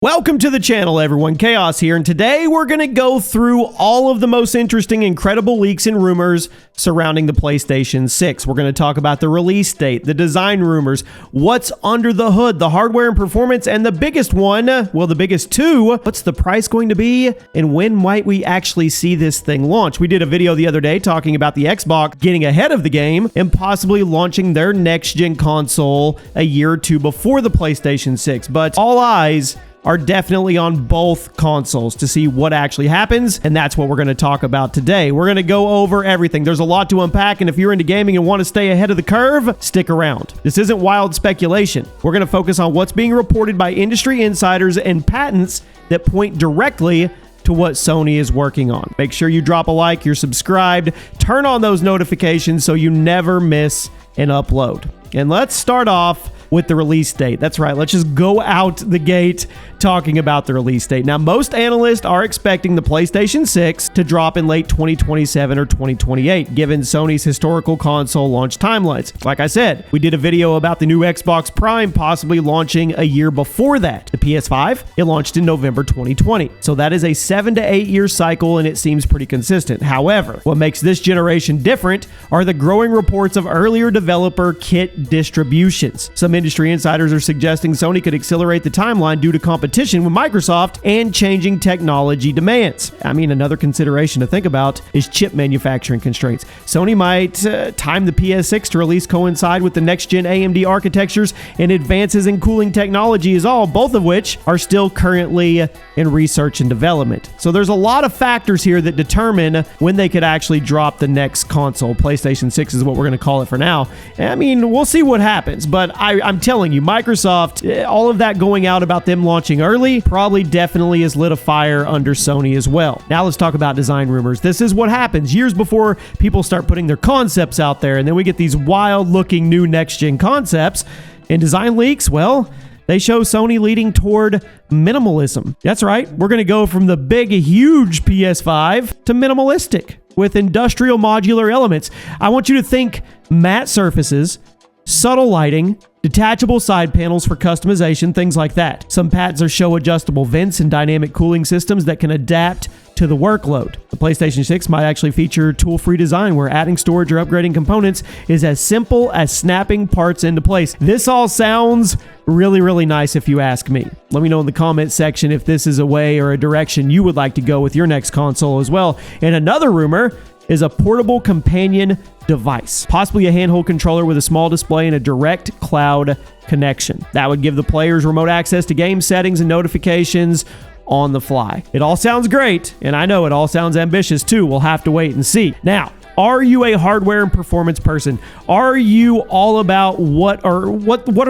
Welcome to the channel, everyone. Chaos here, and today we're going to go through all of the most interesting, incredible leaks and rumors surrounding the PlayStation 6. We're going to talk about the release date, the design rumors, what's under the hood, the hardware and performance, and the biggest one, well, the biggest two, what's the price going to be, and when might we actually see this thing launch? We did a video the other day talking about the Xbox getting ahead of the game and possibly launching their next-gen console a year or two before the PlayStation 6, but all eyes are definitely on both consoles to see what actually happens, and that's what we're going to talk about today. We're going to go over everything. There's a lot to unpack, and if you're into gaming and want to stay ahead of the curve, stick around. This isn't wild speculation. We're going to focus on what's being reported by industry insiders and patents that point directly to what Sony is working on. Make sure you drop a like, you're subscribed, turn on those notifications so you never miss an upload. And let's start off with the release date. That's right. Let's just go out the gate talking about the release date. Now, most analysts are expecting the PlayStation 6 to drop in late 2027 or 2028, given Sony's historical console launch timelines. Like I said, we did a video about the new Xbox Prime possibly launching a year before that. The PS5, it launched in November 2020. So that is a 7 to 8 year cycle, and it seems pretty consistent. However, what makes this generation different are the growing reports of earlier developer kit distributions. Some industry insiders are suggesting Sony could accelerate the timeline due to competition with Microsoft and changing technology demands. I mean, another consideration to think about is chip manufacturing constraints. Sony might time the PS6 to release coincide with the next-gen AMD architectures and advances in cooling technology both of which are still currently in research and development. So there's a lot of factors here that determine when they could actually drop the next console. PlayStation 6 is what we're going to call it for now. I mean, we'll see what happens, but I'm telling you, Microsoft, all of that going out about them launching early probably definitely has lit a fire under Sony as well. Now let's talk about design rumors. This is what happens years before people start putting their concepts out there, and then we get these wild-looking new next-gen concepts. And design leaks, well, they show Sony leading toward minimalism. That's right. We're going to go from the big, huge PS5 to minimalistic with industrial modular elements. I want you to think matte surfaces, subtle lighting, detachable side panels for customization, things like that. Some patents are show adjustable vents and dynamic cooling systems that can adapt to the workload. The PlayStation 6 might actually feature tool-free design where adding storage or upgrading components is as simple as snapping parts into place. This all sounds really, really nice if you ask me. Let me know in the comment section if this is a way or a direction you would like to go with your next console as well. And another rumor is a portable companion device, possibly a handheld controller with a small display and a direct cloud connection. That would give the players remote access to game settings and notifications on the fly. It all sounds great, and I know it all sounds ambitious too. We'll have to wait and see. Now, are you a hardware and performance person? Are you all about what are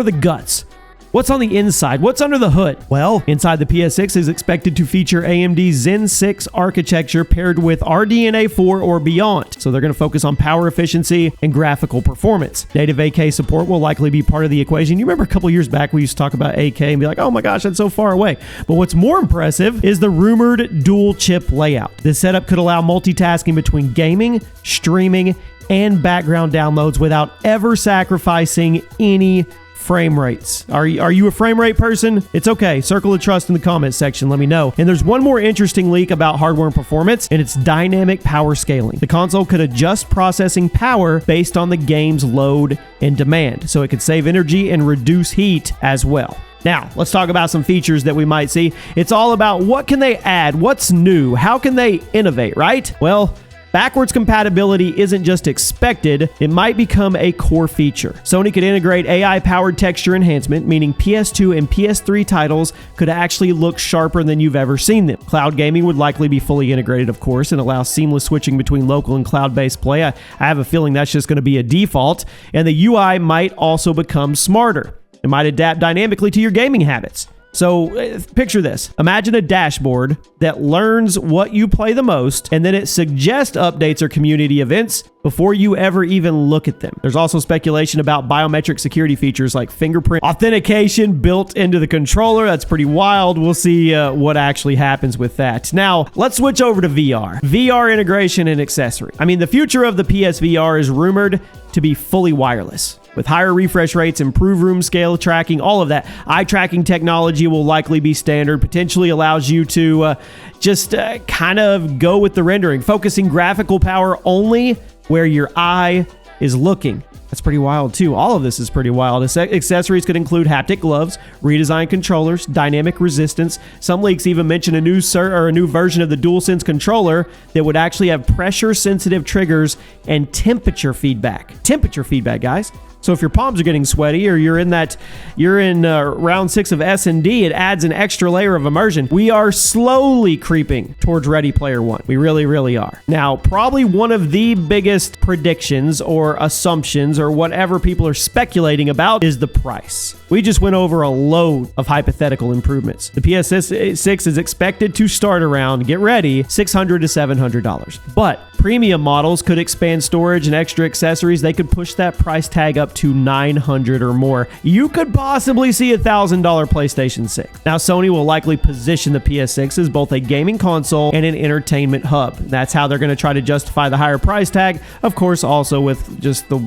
the guts? What's on the inside? What's under the hood? Well, inside the PS6 is expected to feature AMD's Zen 6 architecture paired with RDNA 4 or beyond. So they're going to focus on power efficiency and graphical performance. Native 8K support will likely be part of the equation. You remember a couple years back we used to talk about 8K and be like, oh my gosh, that's so far away. But what's more impressive is the rumored dual chip layout. This setup could allow multitasking between gaming, streaming, and background downloads without ever sacrificing any frame rates. Are you a frame rate person? It's okay. Circle of trust in the comments section. Let me know. And there's one more interesting leak about hardware and performance, and it's dynamic power scaling. The console could adjust processing power based on the game's load and demand, so it could save energy and reduce heat as well. Now, let's talk about some features that we might see. It's all about what can they add? What's new? How can they innovate, right? Well, backwards compatibility isn't just expected, it might become a core feature. Sony could integrate AI-powered texture enhancement, meaning PS2 and PS3 titles could actually look sharper than you've ever seen them. Cloud gaming would likely be fully integrated, of course, and allow seamless switching between local and cloud-based play. I have a feeling that's just going to be a default, and the UI might also become smarter. It might adapt dynamically to your gaming habits. So picture this. Imagine a dashboard that learns what you play the most, and then it suggests updates or community events before you ever even look at them. There's also speculation about biometric security features like fingerprint authentication built into the controller. That's pretty wild. We'll see what actually happens with that. Now, let's switch over to VR. VR integration and accessory. I mean, the future of the PSVR is rumored to be fully wireless. With higher refresh rates, improved room scale tracking, all of that, eye tracking technology will likely be standard, potentially allows you to just kind of go with the rendering, focusing graphical power only where your eye is looking. That's pretty wild too. All of this is pretty wild. Accessories could include haptic gloves, redesigned controllers, dynamic resistance. Some leaks even mention a new version of the DualSense controller that would actually have pressure-sensitive triggers and temperature feedback. Temperature feedback, guys. So if your palms are getting sweaty or you're in round 6 of S&D, it adds an extra layer of immersion. We are slowly creeping towards Ready Player One. We really, really are. Now, probably one of the biggest predictions or assumptions or whatever people are speculating about is the price. We just went over a load of hypothetical improvements. The PS6 is expected to start around, get ready, $600 to $700. But premium models could expand storage and extra accessories. They could push that price tag up to $900 or more. You could possibly see a $1,000 PlayStation 6. Now, Sony will likely position the PS6 as both a gaming console and an entertainment hub. That's how they're going to try to justify the higher price tag. Of course, also with just the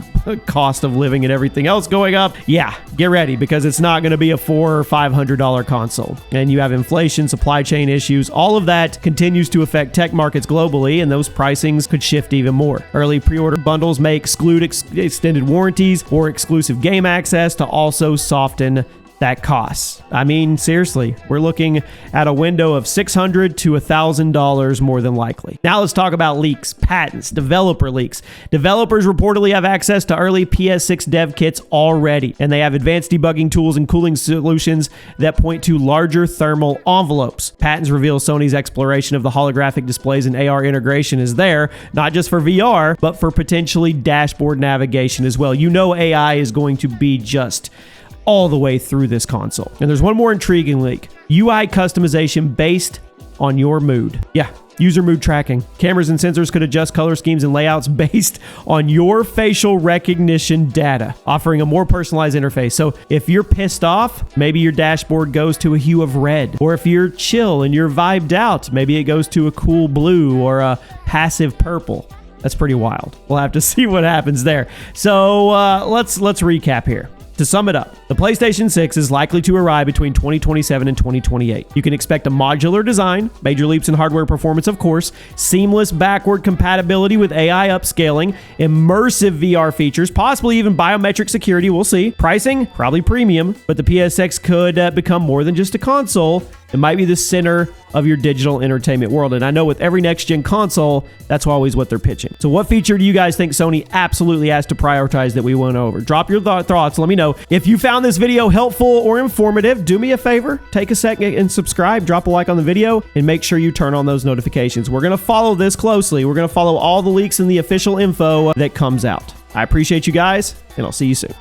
cost of living and everything else going up. Yeah, get ready because it's not going to be a $400 or $500 console. And you have inflation, supply chain issues. All of that continues to affect tech markets globally, and those pricings could shift even more. Early pre-order bundles may exclude extended warranties or exclusive game access to also soften that cost. I mean, seriously, we're looking at a window of $600 to $1,000 more than likely. Now let's talk about leaks, patents, developer leaks. Developers reportedly have access to early PS6 dev kits already, and they have advanced debugging tools and cooling solutions that point to larger thermal envelopes. Patents reveal Sony's exploration of the holographic displays and AR integration is there, not just for VR, but for potentially dashboard navigation as well. You know AI is going to be just all the way through this console. And there's one more intriguing leak. UI customization based on your mood. Yeah, user mood tracking. Cameras and sensors could adjust color schemes and layouts based on your facial recognition data, offering a more personalized interface. So if you're pissed off, maybe your dashboard goes to a hue of red. Or if you're chill and you're vibed out, maybe it goes to a cool blue or a passive purple. That's pretty wild. We'll have to see what happens there. So let's recap here. To sum it up, the PlayStation 6 is likely to arrive between 2027 and 2028. You can expect a modular design, major leaps in hardware performance, of course, seamless backward compatibility with AI upscaling, immersive VR features, possibly even biometric security, we'll see. Pricing, probably premium, but the PS6 could become more than just a console. It might be the center of your digital entertainment world. And I know with every next-gen console, that's always what they're pitching. So what feature do you guys think Sony absolutely has to prioritize that we went over? Drop your thoughts. Let me know. If you found this video helpful or informative, do me a favor. Take a second and subscribe. Drop a like on the video and make sure you turn on those notifications. We're going to follow this closely. We're going to follow all the leaks and the official info that comes out. I appreciate you guys, and I'll see you soon.